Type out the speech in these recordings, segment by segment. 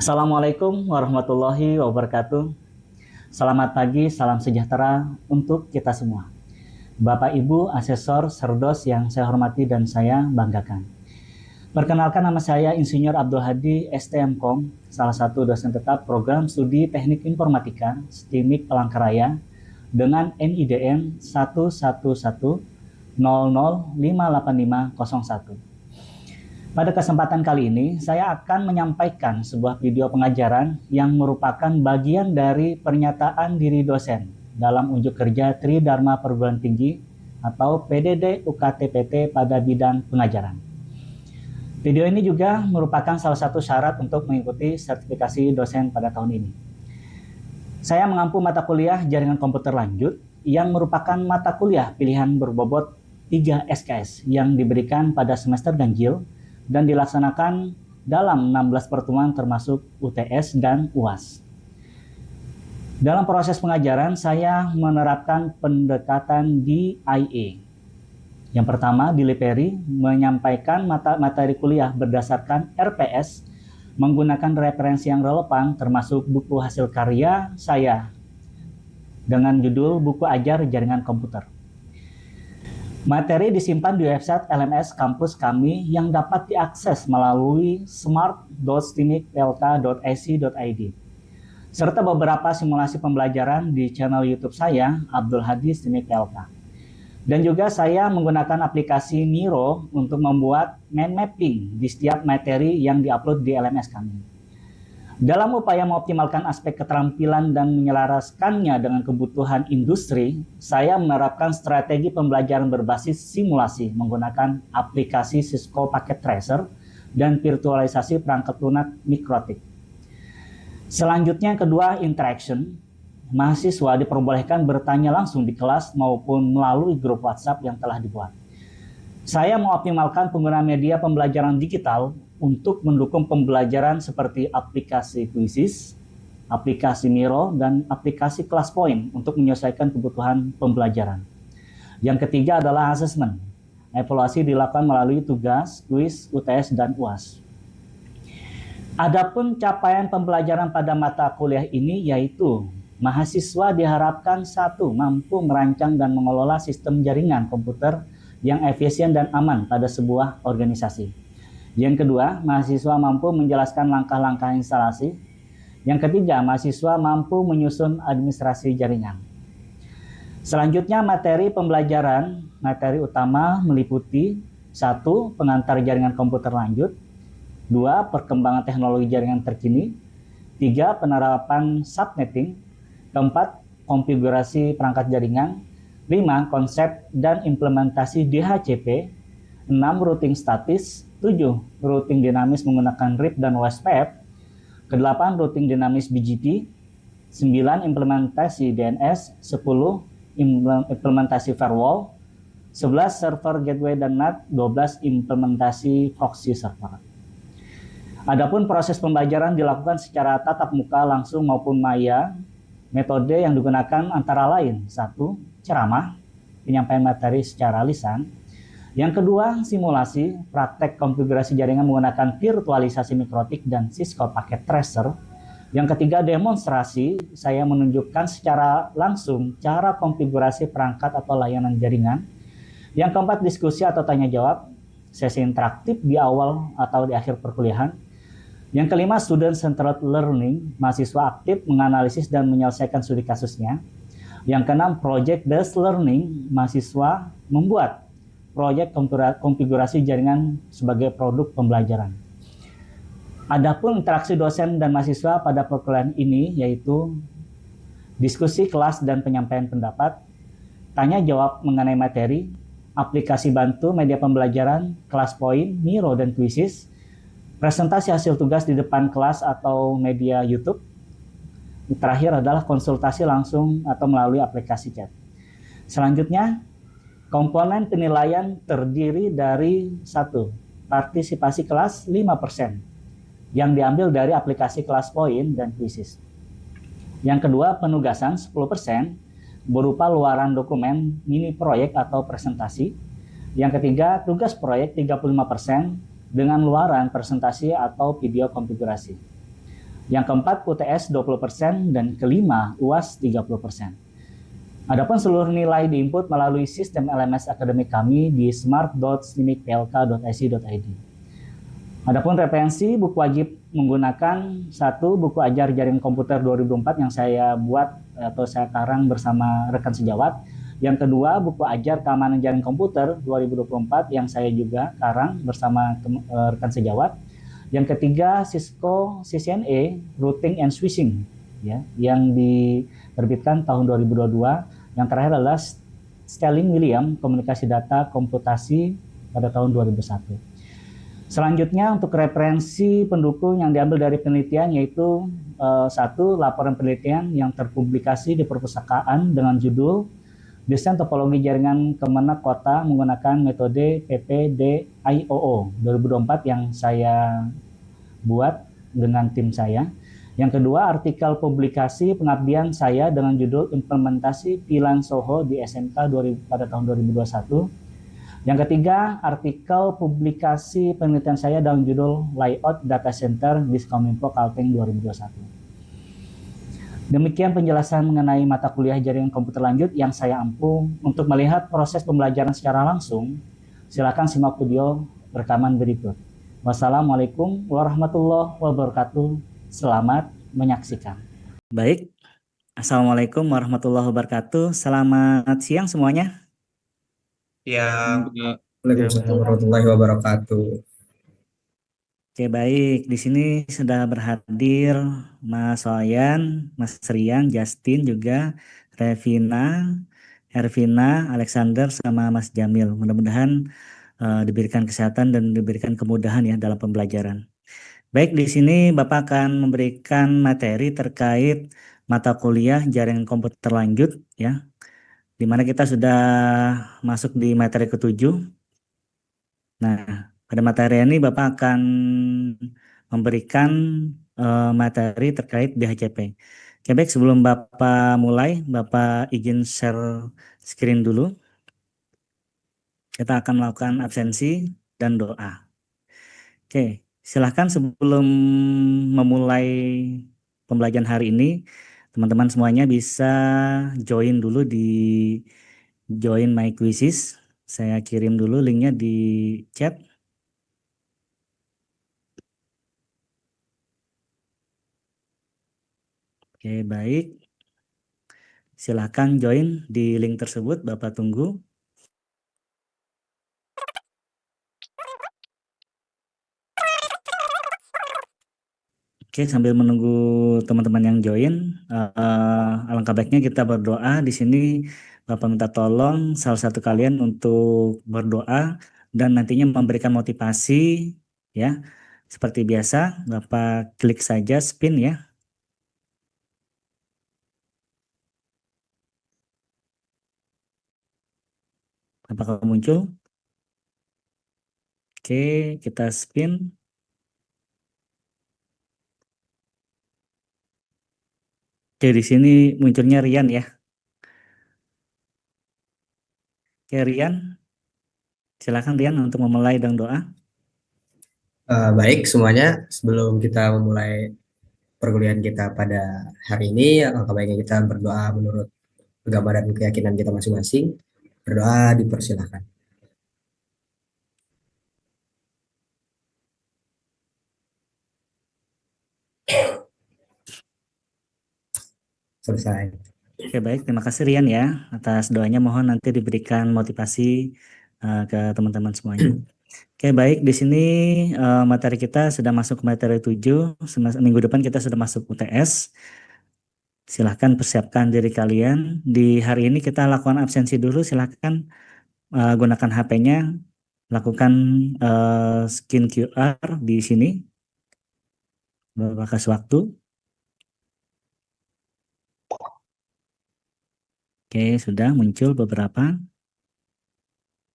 Assalamualaikum warahmatullahi wabarakatuh. Selamat pagi, salam sejahtera untuk kita semua. Bapak Ibu Asesor Serdos yang saya hormati dan saya banggakan. Perkenalkan, nama saya Insinyur Abdul Hadi STMkom, salah satu dosen tetap program studi Teknik Informatika STIMIK Palangkaraya dengan NIDN 11100058501. Pada kesempatan kali ini, saya akan menyampaikan sebuah video pengajaran yang merupakan bagian dari pernyataan diri dosen dalam unjuk kerja Tridharma Perguruan Tinggi atau PDD UKT-PT pada bidang pengajaran. Video ini juga merupakan salah satu syarat untuk mengikuti sertifikasi dosen pada tahun ini. Saya mengampu mata kuliah Jaringan Komputer Lanjut yang merupakan mata kuliah pilihan berbobot 3 SKS yang diberikan pada semester ganjil dan dilaksanakan dalam 16 pertemuan termasuk UTS dan UAS. Dalam proses pengajaran, saya menerapkan pendekatan DIA. Yang pertama, diliperi menyampaikan materi kuliah berdasarkan RPS, menggunakan referensi yang relevan termasuk buku hasil karya saya dengan judul Buku Ajar Jaringan Komputer. Materi disimpan di website LMS kampus kami yang dapat diakses melalui smart.stimikplk.ac.id serta beberapa simulasi pembelajaran di channel YouTube saya, Abdul Hadi Stimik PLK. Dan juga saya menggunakan aplikasi Miro untuk membuat mind mapping di setiap materi yang diupload di LMS kami. Dalam upaya mengoptimalkan aspek keterampilan dan menyelaraskannya dengan kebutuhan industri, saya menerapkan strategi pembelajaran berbasis simulasi menggunakan aplikasi Cisco Packet Tracer dan virtualisasi perangkat lunak Mikrotik. Selanjutnya, yang kedua, interaction. Mahasiswa diperbolehkan bertanya langsung di kelas maupun melalui grup WhatsApp yang telah dibuat. Saya mengoptimalkan penggunaan media pembelajaran digital untuk mendukung pembelajaran seperti aplikasi Quizzes, aplikasi Miro, dan aplikasi ClassPoint untuk menyesuaikan kebutuhan pembelajaran. Yang ketiga adalah assessment. Evaluasi dilakukan melalui tugas, kuis, UTS, dan UAS. Adapun capaian pembelajaran pada mata kuliah ini yaitu mahasiswa diharapkan satu, mampu merancang dan mengelola sistem jaringan komputer yang efisien dan aman pada sebuah organisasi. Yang kedua, mahasiswa mampu menjelaskan langkah-langkah instalasi. Yang ketiga, mahasiswa mampu menyusun administrasi jaringan. Selanjutnya, materi pembelajaran. Materi utama meliputi 1. Pengantar jaringan komputer lanjut. 2. Perkembangan teknologi jaringan terkini. 3. Penerapan subnetting. 4. Konfigurasi perangkat jaringan. 5. Konsep dan implementasi DHCP. 6. Routing statis. 7. Routing dinamis menggunakan RIP dan WASPAP. Ke-8. Routing dinamis BGP. 9. Implementasi DNS. 10. Implementasi firewall. 11. Server gateway dan NAT. 12. Implementasi proxy server. Adapun proses pembelajaran dilakukan secara tatap muka langsung maupun maya. Metode yang digunakan antara lain: 1. Ceramah, penyampaian materi secara lisan. Yang kedua, simulasi, praktek konfigurasi jaringan menggunakan virtualisasi Mikrotik dan Cisco Packet Tracer. Yang ketiga, demonstrasi, saya menunjukkan secara langsung cara konfigurasi perangkat atau layanan jaringan. Yang keempat, diskusi atau tanya jawab, sesi interaktif di awal atau di akhir perkuliahan. Yang kelima, student-centered learning, mahasiswa aktif menganalisis dan menyelesaikan studi kasusnya. Yang keenam, project-based learning, mahasiswa membuat proyek konfigurasi jaringan sebagai produk pembelajaran. Adapun interaksi dosen dan mahasiswa pada perkuliahan ini yaitu diskusi kelas dan penyampaian pendapat, tanya jawab mengenai materi, aplikasi bantu media pembelajaran, ClassPoint, Miro, dan Quizzes, presentasi hasil tugas di depan kelas atau media YouTube. Terakhir adalah konsultasi langsung atau melalui aplikasi chat. Selanjutnya, komponen penilaian terdiri dari 1. Partisipasi kelas 5% yang diambil dari aplikasi ClassPoint dan Quizzes. Yang kedua, penugasan 10% berupa luaran dokumen mini proyek atau presentasi. Yang ketiga, tugas proyek 35% dengan luaran presentasi atau video konfigurasi. Yang keempat UTS 20% dan kelima UAS 30%. Adapun seluruh nilai diinput melalui sistem LMS akademik kami di smart.snimikplk.ic.id. Adapun referensi buku wajib menggunakan satu buku ajar jaringan komputer 2004 yang saya buat atau saya karang bersama rekan sejawat. Yang kedua buku ajar keamanan jaringan komputer 2024 yang saya juga karang bersama rekan sejawat. Yang ketiga Cisco CCNA Routing and Switching ya yang diterbitkan tahun 2022. Yang terakhir adalah Sterling William Komunikasi Data Komputasi pada tahun 2001. Selanjutnya untuk referensi pendukung yang diambil dari penelitian yaitu satu laporan penelitian yang terpublikasi di perpustakaan dengan judul Desain Topologi Jaringan Kemenak Kota menggunakan metode PPDIOO 2024 yang saya buat dengan tim saya. Yang kedua, artikel publikasi pengabdian saya dengan judul Implementasi Pilan Soho di SMK pada tahun 2021. Yang ketiga, artikel publikasi penelitian saya dalam judul Layout Data Center Diskominfo Kalteng 2021. Demikian penjelasan mengenai mata kuliah jaringan komputer lanjut yang saya ampu. Untuk melihat proses pembelajaran secara langsung, silakan simak video rekaman berikut. Wassalamualaikum warahmatullahi wabarakatuh. Selamat menyaksikan. Baik, Assalamualaikum warahmatullahi wabarakatuh. Selamat siang semuanya. Yang Waalaikumsalam warahmatullahi wabarakatuh. Oke, baik. Di sini sudah berhadir Mas Wayan, Mas Rian, Justin juga, Revina, Ervina, Alexander, sama Mas Jamil. Mudah-mudahan diberikan kesehatan dan diberikan kemudahan ya dalam pembelajaran. Baik, di sini Bapak akan memberikan materi terkait mata kuliah jaringan komputer lanjut ya, di mana kita sudah masuk di materi ke-7. Nah, pada materi ini Bapak akan memberikan materi terkait DHCP. Oke, baik, sebelum Bapak mulai, Bapak izin share screen dulu. Kita akan melakukan absensi dan doa. Oke, silahkan sebelum memulai pembelajaran hari ini, teman-teman semuanya bisa join dulu di Join My Quizzes. Saya kirim dulu linknya di chat. Oke, baik. Silahkan join di link tersebut, Bapak tunggu. Oke, sambil menunggu teman-teman yang join, alangkah baiknya kita berdoa. Di sini Bapak minta tolong salah satu kalian untuk berdoa dan nantinya memberikan motivasi ya. Seperti biasa, Bapak klik saja spin ya. Apakah muncul? Oke, kita spin. Oke, di sini munculnya Rian ya. Oke, Rian, silakan Rian untuk memulai dengan doa. Baik semuanya, sebelum kita memulai perkuliahan kita pada hari ini, alangkah baiknya kita berdoa menurut agama dan keyakinan kita masing-masing. Berdoa dipersilahkan. Selesai. Oke, baik, terima kasih Rian ya atas doanya. Mohon nanti diberikan motivasi ke teman-teman semuanya. Oke, baik, di sini materi kita sudah masuk ke materi 7. Minggu depan kita sudah masuk UTS. Silahkan persiapkan diri kalian. Di hari ini kita lakukan absensi dulu. Silahkan gunakan HP-nya, lakukan scan QR di sini. Bapak kasih waktu. Oke, sudah muncul beberapa.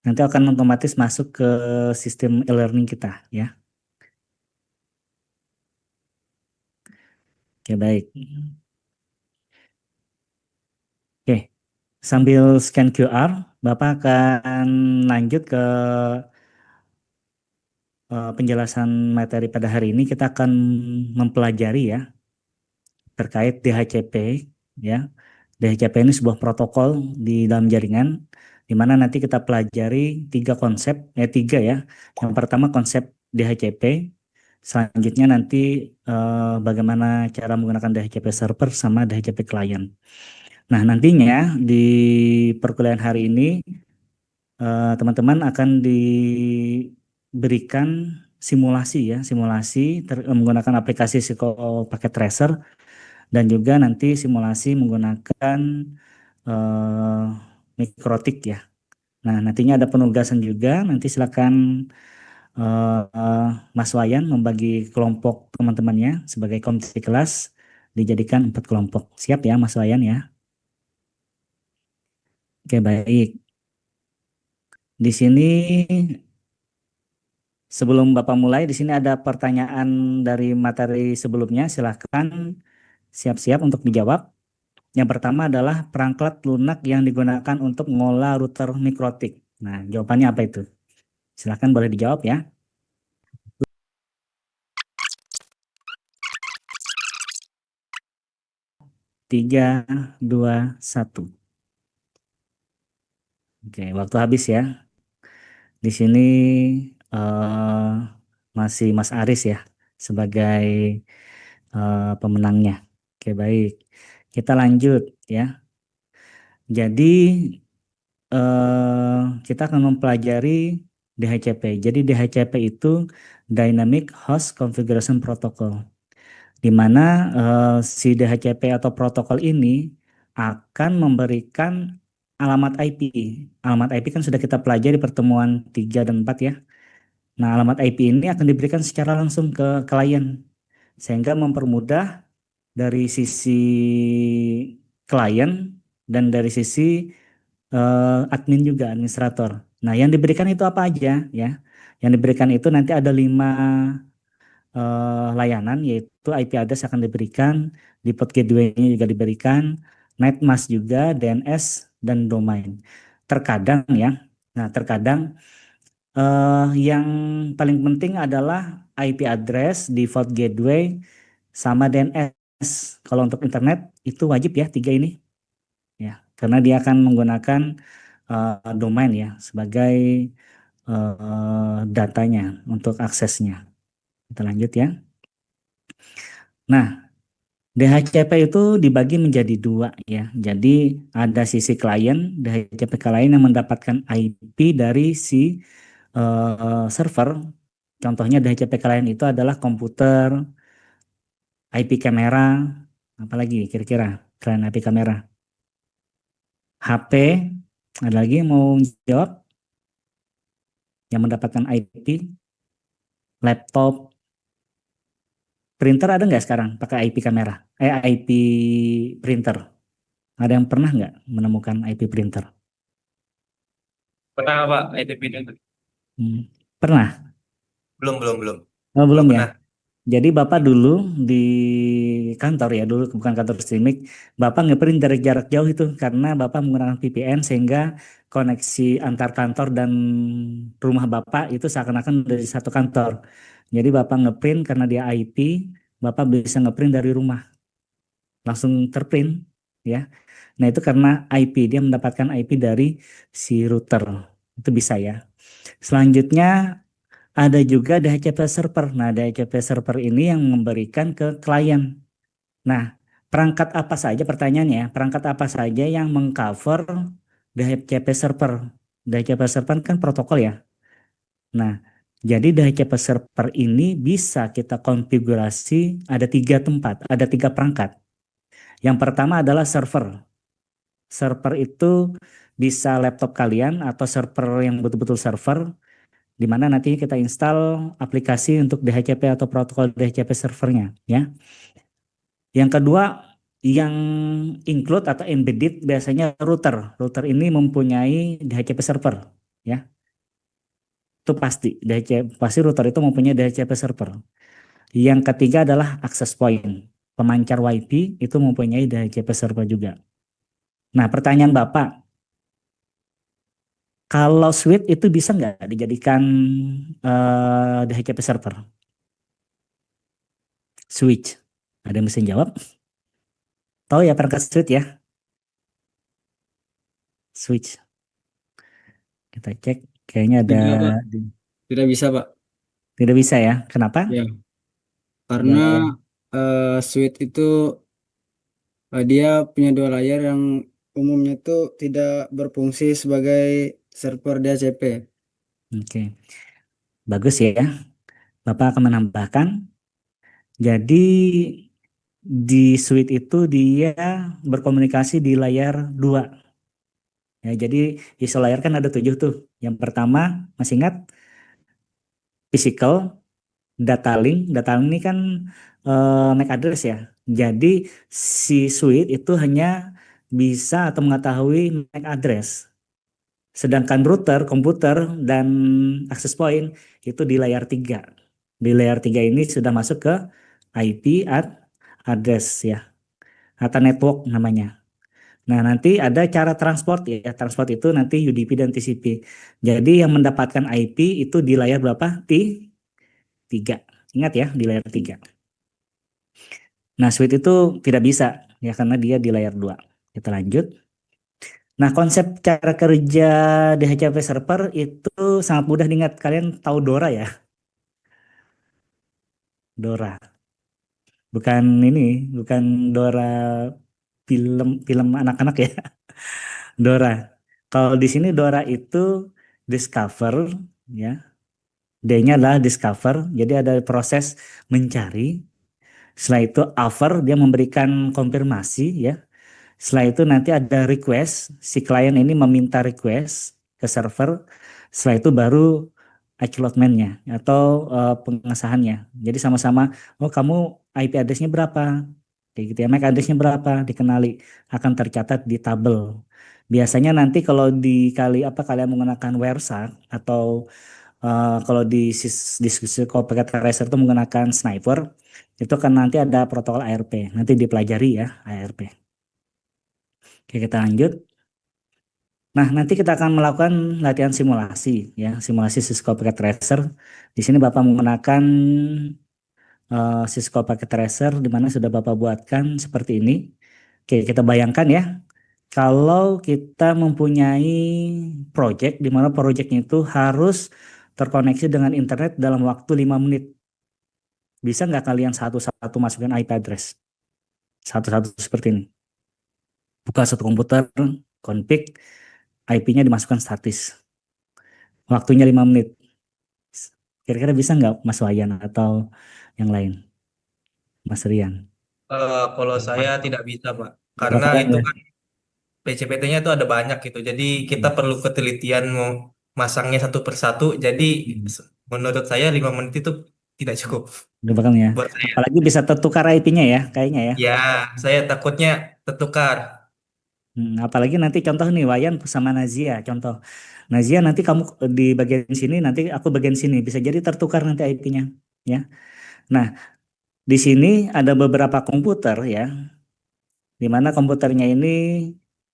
Nanti akan otomatis masuk ke sistem e-learning kita ya. Oke, baik. Oke, sambil scan QR, Bapak akan lanjut ke penjelasan materi pada hari ini. Kita akan mempelajari ya terkait DHCP ya. DHCP ini sebuah protokol di dalam jaringan di mana nanti kita pelajari tiga ya. Yang pertama konsep DHCP, selanjutnya nanti bagaimana cara menggunakan DHCP server sama DHCP client. Nah, nantinya di perkuliahan hari ini teman-teman akan diberikan simulasi menggunakan aplikasi Psycho Packet Tracer dan juga nanti simulasi menggunakan eh, mikrotik ya. Nah, nantinya ada penugasan juga. Nanti silakan Mas Wayan membagi kelompok teman-temannya sebagai komite kelas dijadikan 4 kelompok. Siap ya, Mas Wayan ya? Oke, baik. Di sini sebelum Bapak mulai, di sini ada pertanyaan dari materi sebelumnya. Silahkan siap-siap untuk dijawab. Yang pertama adalah perangkat lunak yang digunakan untuk mengolah router mikrotik. Nah, jawabannya apa itu? Silahkan boleh dijawab ya. 3, 2, 1. Oke, waktu habis ya. Di sini eh, masih Mas Aris ya sebagai pemenangnya. Oke, baik. Kita lanjut ya. Jadi kita akan mempelajari DHCP. Jadi DHCP itu Dynamic Host Configuration Protocol, di mana si DHCP atau protokol ini akan memberikan alamat IP. Alamat IP kan sudah kita pelajari di pertemuan 3 dan 4 ya. Nah, alamat IP ini akan diberikan secara langsung ke klien, sehingga mempermudah dari sisi klien dan dari sisi admin juga, administrator. Nah, yang diberikan itu apa aja ya? Yang diberikan itu nanti ada 5 layanan, yaitu IP address akan diberikan, default gateway-nya juga diberikan, net mask juga, DNS, dan domain. Terkadang ya, nah terkadang yang paling penting adalah IP address, default gateway, sama DNS. Kalau untuk internet itu wajib ya 3 ini ya, karena dia akan menggunakan domain ya sebagai datanya untuk aksesnya. Kita lanjut ya. Nah, DHCP itu dibagi menjadi 2 ya. Jadi ada sisi klien, DHCP klien yang mendapatkan IP dari si server. Contohnya DHCP klien itu adalah komputer, IP kamera, apalagi kira-kira selain IP kamera. HP, ada lagi yang mau jawab? Yang mendapatkan IP, laptop, printer ada nggak sekarang pakai IP kamera? IP printer. Ada yang pernah nggak menemukan IP printer? Pernah Pak, ITP itu? Pernah? Belum, belum, belum. Oh, belum Belum ya? pernah. Jadi Bapak dulu di kantor ya, dulu bukan kantor streaming, Bapak ngeprint dari jarak jauh itu karena Bapak menggunakan VPN sehingga koneksi antar kantor dan rumah Bapak itu seakan-akan dari satu kantor. Jadi Bapak ngeprint karena dia IP, Bapak bisa ngeprint dari rumah, langsung terprint ya. Nah, itu karena IP, dia mendapatkan IP dari si router. Itu bisa ya. Selanjutnya ada juga DHCP server. Nah, DHCP server ini yang memberikan ke klien. Nah, perangkat apa saja pertanyaannya? Perangkat apa saja yang mengcover DHCP server? DHCP server kan protokol ya. Nah, jadi DHCP server ini bisa kita konfigurasi ada 3 tempat, ada 3 perangkat. Yang pertama adalah server. Server itu bisa laptop kalian atau server yang betul-betul server, di mana nanti kita install aplikasi untuk DHCP atau protokol DHCP servernya ya. Yang kedua yang include atau embedded biasanya router. Router ini mempunyai DHCP server ya. Itu pasti pasti router itu mempunyai DHCP server. Yang ketiga adalah access point. Pemancar WiFi itu mempunyai DHCP server juga. Nah, pertanyaan Bapak, kalau switch itu bisa nggak dijadikan DHCP server? Switch. Ada yang bisa jawab? Tahu ya perangkat switch ya? Switch. Kita cek. Kayaknya ada Tidak, Pak. di- Tidak bisa, Pak. tidak bisa ya. Kenapa? Ya, Dua karena layar. switch itu dia punya dua layar yang umumnya itu tidak berfungsi sebagai server DHCP. Oke. Bagus ya. Bapak akan menambahkan. Jadi di switch itu dia berkomunikasi di layar 2. Ya, jadi ISO layar kan ada 7 tuh. Yang pertama, masih ingat? Physical, data link ini kan MAC address ya. Jadi si switch itu hanya bisa atau mengetahui MAC address. Sedangkan router, komputer, dan access point itu di layar 3. Di layar 3 ini sudah masuk ke IP address ya, atau network namanya. Nah, nanti ada cara transport ya. Transport itu nanti UDP dan TCP. Jadi yang mendapatkan IP itu di layar berapa? Tiga. Ingat ya, di layar 3. Nah, switch itu tidak bisa ya karena dia di layar 2. Kita lanjut. Nah, konsep cara kerja DHCP server itu sangat mudah diingat. Kalian tahu Dora ya? Dora. Bukan ini, bukan Dora film film anak-anak ya. Dora. Kalau di sini Dora itu discover ya. D-nya adalah discover. Jadi ada proses mencari. Setelah itu author dia memberikan konfirmasi ya. Setelah itu nanti ada request, si klien ini meminta request ke server. Setelah itu baru acknowledgement-nya atau pengesahannya. Jadi sama-sama, oh kamu IP address-nya berapa? Kayak gitu ya, MAC address-nya berapa? Dikenali, akan tercatat di tabel. Biasanya nanti kalau dikali apa kalian menggunakan WireShark atau kalau diskusi packet tracer itu menggunakan sniper, itu kan nanti ada protokol ARP. Nanti dipelajari ya ARP. Oke, kita lanjut. Nah, nanti kita akan melakukan latihan simulasi ya, simulasi Cisco Packet Tracer. Di sini Bapak menggunakan Cisco Packet Tracer di mana sudah Bapak buatkan seperti ini. Oke, kita bayangkan ya, kalau kita mempunyai project di mana projectnya itu harus terkoneksi dengan internet dalam waktu 5 menit. Bisa nggak kalian satu-satu masukkan IP address? Satu-satu seperti ini. Buka satu komputer, config, IP-nya dimasukkan statis. Waktunya 5 menit. Kira-kira bisa nggak Mas Wayan atau yang lain? Mas Rian. Kalau saya tidak bisa, Pak. Berapa Karena kalian itu ya? kan PCPT-nya itu ada banyak gitu. Jadi kita perlu ketelitian mau masangnya satu persatu. Jadi Hmm. menurut saya 5 menit itu tidak cukup Berapa kali ya? buat saya. Apalagi bisa tertukar IP-nya ya, kayaknya ya. Ya, saya takutnya tertukar. Apalagi nanti contoh nih Wayan sama Nazia, contoh. Nazia nanti kamu di bagian sini, nanti aku bagian sini. Bisa jadi tertukar nanti IP-nya. Ya. Nah, di sini ada beberapa komputer ya, di mana komputernya ini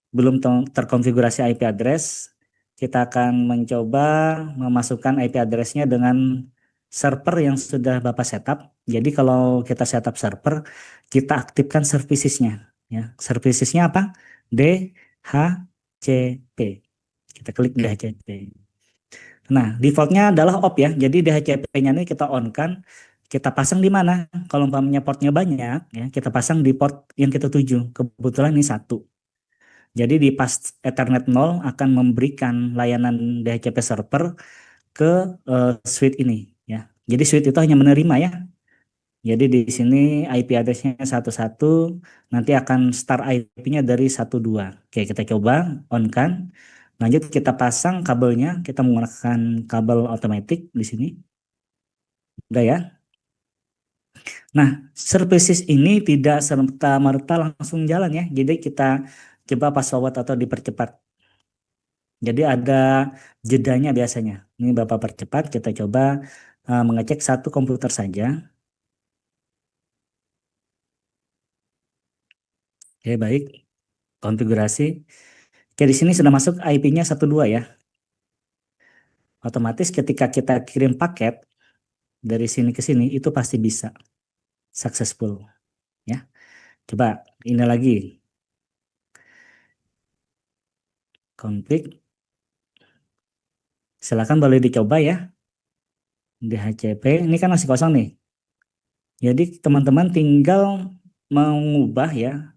belum terkonfigurasi IP address. Kita akan mencoba memasukkan IP address-nya dengan server yang sudah Bapak setup. Jadi kalau kita setup server, kita aktifkan services-nya. Ya. Services-nya apa? DHCP. Kita klik DHCP. Nah, defaultnya adalah off ya. Jadi DHCP-nya ini kita on-kan. Kita pasang di mana? Kalau umpamanya portnya banyak, ya kita pasang di port yang kita tuju. Kebetulan ini satu. Jadi di pas Ethernet 0 akan memberikan layanan DHCP server ke switch ini ya. Jadi switch itu hanya menerima ya. Jadi di sini IP address-nya 11, nanti akan start IP-nya dari 12. Oke, kita coba on kan. Lanjut kita pasang kabelnya, kita menggunakan kabel otomatis di sini. Udah ya. Nah, services ini tidak serta-merta langsung jalan ya. Jadi kita coba fast forward atau dipercepat. Jadi ada jedanya biasanya. Ini Bapak percepat, kita coba mengecek satu komputer saja. Oke, baik. Konfigurasi. Oke, di sini sudah masuk IP-nya 12 ya. Otomatis ketika kita kirim paket dari sini ke sini itu pasti bisa successful ya. Coba Ini lagi config. Silakan boleh dicoba ya. DHCP ini kan masih kosong nih. Jadi teman-teman tinggal mengubah ya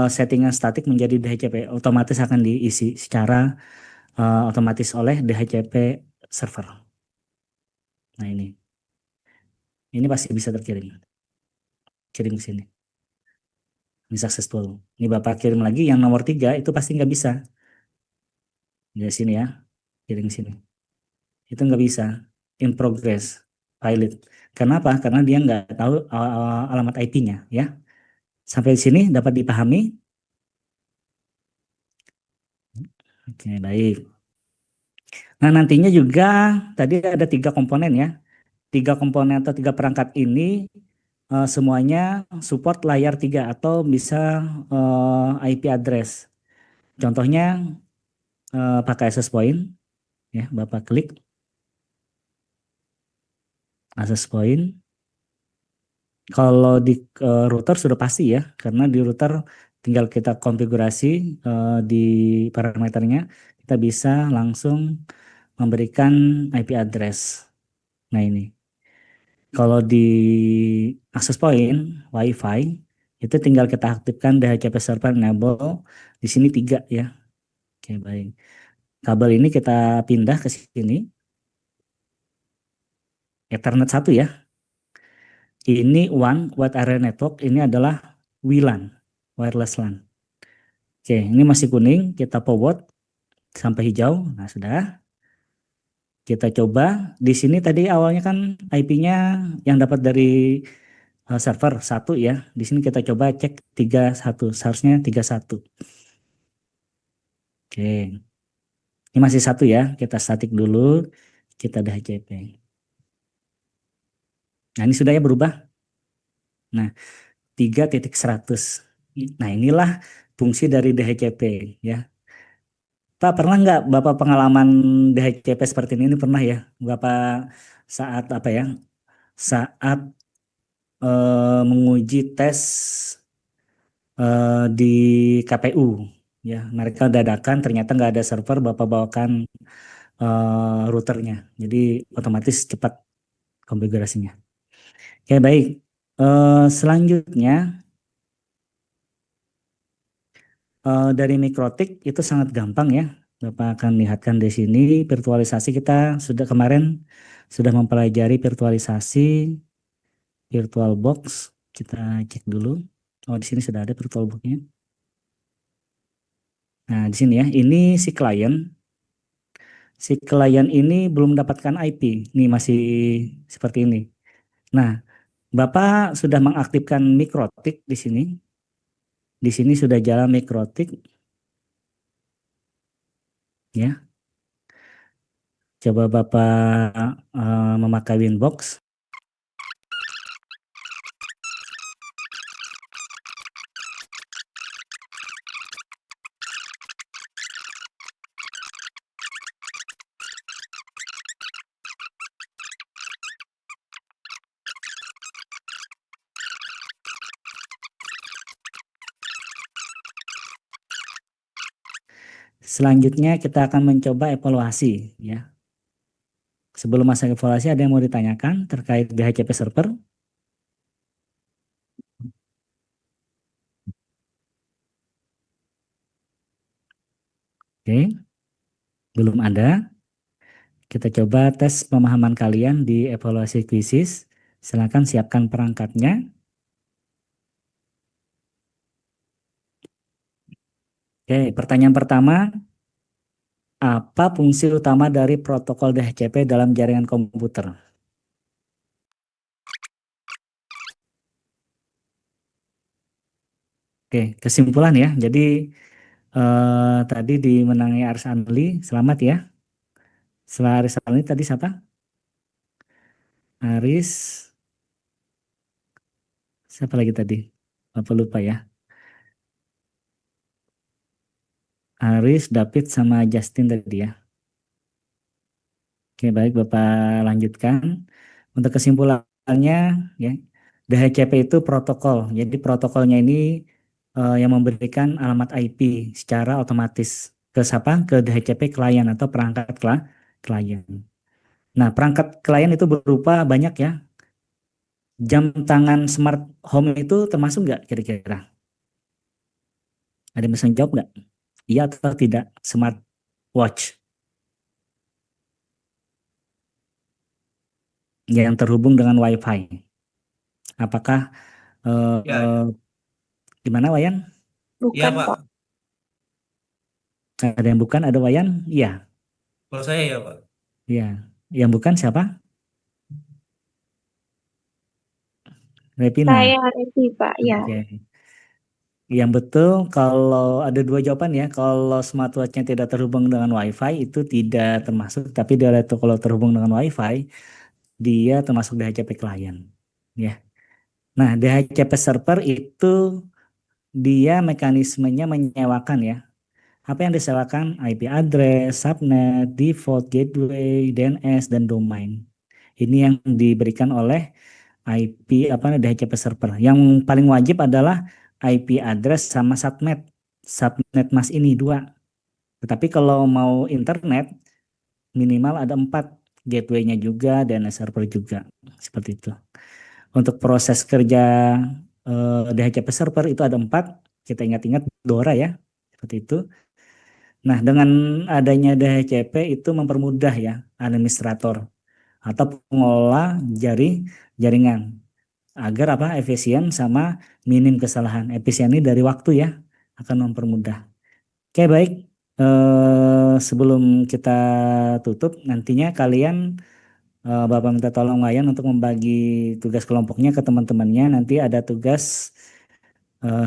settingan statik menjadi DHCP, otomatis akan diisi secara otomatis oleh DHCP server. Nah ini pasti bisa terkirim. Kirim ke sini. Ini successful. Ini Bapak kirim lagi yang nomor 3 itu pasti nggak bisa. Di sini ya, kirim sini. Itu nggak bisa. In progress, pilot. Kenapa? Karena dia nggak tahu alamat IP-nya ya. Sampai di sini dapat dipahami? Oke, baik. Nah, nantinya juga tadi ada 3 komponen ya. 3 komponen atau 3 perangkat ini semuanya support layar 3 atau bisa IP address. Contohnya pakai access point ya, Bapak klik access point. Kalau di router sudah pasti ya, karena di router tinggal kita konfigurasi di parameternya, kita bisa langsung memberikan IP address. Nah ini, kalau di access point WiFi itu tinggal kita aktifkan DHCP server enable. Di sini 3 ya. Oke baik. Kabel ini kita pindah ke sini. Ethernet 1 ya. Ini WAN, Wide Area Network, ini adalah WLAN, Wireless LAN. Oke, ini masih kuning, kita forward sampai hijau. Nah, sudah. Kita coba. Di sini tadi awalnya kan IP-nya yang dapat dari server 1 ya. Di sini kita coba cek 31, seharusnya 31. Oke. Ini masih 1 ya, kita statik dulu. Kita DHCP. Nah, ini sudah ya berubah. Nah, 3.100. Nah, inilah fungsi dari DHCP ya. Pak, pernah nggak Bapak pengalaman DHCP seperti ini? Ini pernah ya? Bapak saat apa ya? Saat menguji tes di KPU ya. Mereka dadakan ternyata nggak ada server, Bapak bawakan routernya. Jadi otomatis cepat konfigurasinya. Oke, baik. Selanjutnya dari Mikrotik itu sangat gampang ya. Bapak akan lihatkan di sini virtualisasi kita sudah kemarin sudah mempelajari virtualisasi VirtualBox. Kita cek dulu. Oh, di sini sudah ada VirtualBox-nya. Nah, di sini ya. Ini si klien. Si klien ini belum mendapatkan IP. Ini masih seperti ini. Nah, Bapak sudah mengaktifkan Mikrotik di sini. Di sini sudah jalan Mikrotik. Ya. Coba Bapak memakai Winbox. Selanjutnya kita akan mencoba evaluasi ya. Sebelum masa evaluasi ada yang mau ditanyakan terkait DHCP server? Oke, belum ada. Kita coba tes pemahaman kalian di evaluasi kuisis. Silakan siapkan perangkatnya. Oke, pertanyaan pertama, apa fungsi utama dari protokol DHCP dalam jaringan komputer? Oke, kesimpulan ya. Jadi tadi dimenangi Aris Anli, selamat ya. Setelah Aris Anli tadi siapa? Aris, siapa lagi tadi? Apa lupa ya. Aris, David, sama Justin tadi ya. Oke, baik Bapak lanjutkan. Untuk kesimpulannya ya, DHCP itu protokol. Jadi protokolnya ini yang memberikan alamat IP secara otomatis ke siapa? Ke DHCP klien atau perangkat klien. Nah, perangkat klien itu berupa banyak ya. Jam tangan smart home itu termasuk nggak kira-kira? Ada yang bisa jawab nggak? Iya atau tidak? Smart watch yang terhubung dengan WiFi. Apakah Ya, gimana Wayan? iya Bukan, Pak. Pak. Ada yang bukan? Ada Wayan? Iya, Kalau saya ya Pak. iya. Yang bukan siapa? Revina. Saya Revi, Pak. Ya. Oke. Yang betul kalau ada dua jawaban ya. Kalau smartwatch-nya tidak terhubung dengan WiFi itu tidak termasuk, tapi dia itu kalau terhubung dengan WiFi dia termasuk DHCP klien. Ya. Nah, DHCP server itu dia mekanismenya menyewakan ya. Apa yang disewakan? IP address, subnet, default gateway, DNS, dan domain. Ini yang diberikan oleh IP DHCP server. Yang paling wajib adalah IP address sama subnet. Subnet mas ini dua. Tetapi kalau mau internet minimal ada 4, gateway-nya juga dan server juga. Seperti itu. Untuk proses kerja DHCP server itu ada 4. Kita ingat-ingat DORA ya. Seperti itu. Nah, dengan adanya DHCP itu mempermudah ya administrator atau pengelola jaringan agar efisien sama minim kesalahan. Efisien ini dari waktu ya akan mempermudah. Oke, baik. Sebelum kita tutup, nantinya kalian Bapak minta tolong Wayan untuk membagi tugas kelompoknya ke teman-temannya. Nanti ada tugas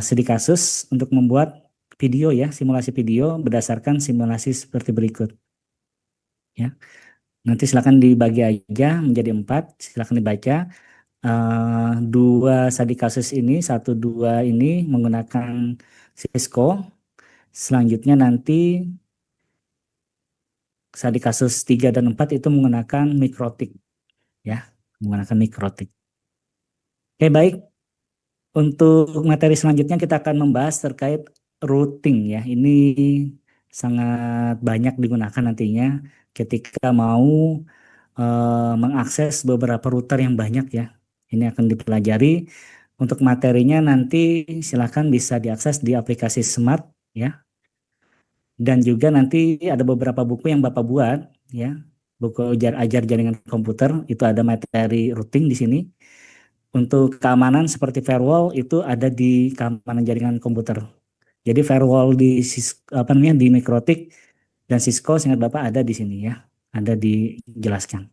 studi kasus untuk membuat video ya, simulasi video berdasarkan simulasi seperti berikut. Ya, nanti silakan dibagi aja menjadi 4. Silakan dibaca. 2 studi kasus ini, 1, 2 ini menggunakan Cisco. Selanjutnya nanti studi kasus 3 dan 4 itu menggunakan Mikrotik. Ya, menggunakan Mikrotik. Oke, baik. Untuk materi selanjutnya kita akan membahas terkait routing ya. Ini sangat banyak digunakan nantinya ketika mau mengakses beberapa router yang banyak ya. Ini akan dipelajari. Untuk materinya nanti silakan bisa diakses di aplikasi Smart ya. Dan juga nanti ada beberapa buku yang Bapak buat ya. Buku ajar jaringan komputer itu ada materi routing di sini. Untuk keamanan seperti firewall itu ada di keamanan jaringan komputer. Jadi firewall di di Mikrotik dan Cisco seingat Bapak ada di sini ya. Ada dijelaskan.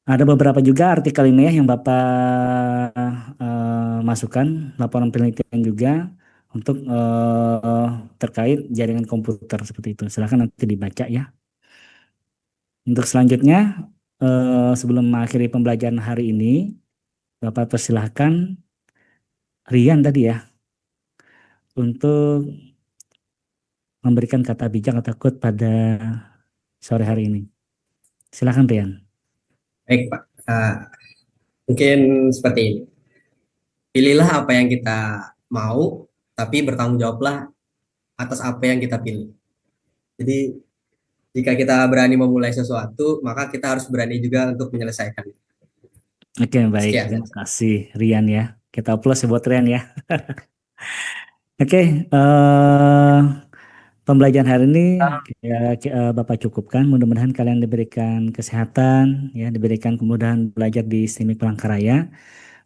Ada beberapa juga artikel ilmiah yang Bapak masukkan, laporan penelitian juga untuk terkait jaringan komputer seperti itu. Silahkan nanti dibaca ya. Untuk selanjutnya, sebelum mengakhiri pembelajaran hari ini, Bapak persilahkan Rian tadi ya, untuk memberikan kata bijak atau quote pada sore hari ini. Silahkan Rian. Baik Pak. Mungkin seperti ini. Pilihlah apa yang kita mau, tapi bertanggung jawablah atas apa yang kita pilih. Jadi jika kita berani memulai sesuatu, maka kita harus berani juga untuk menyelesaikan. Oke, baik. Sekian. Terima kasih Rian ya. Kita applause buat Rian ya. Oke, pembelajaran hari ini Bapak cukupkan. Mudah-mudahan kalian diberikan kesehatan, ya, diberikan kemudahan belajar di STIMIK Palangkaraya.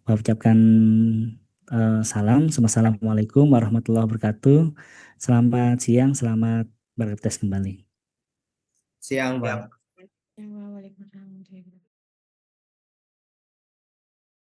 Bapak ucapkan salam. Assalamualaikum warahmatullahi wabarakatuh. Selamat siang, selamat beraktivitas kembali. Siang, Pak. Waalaikumsalam.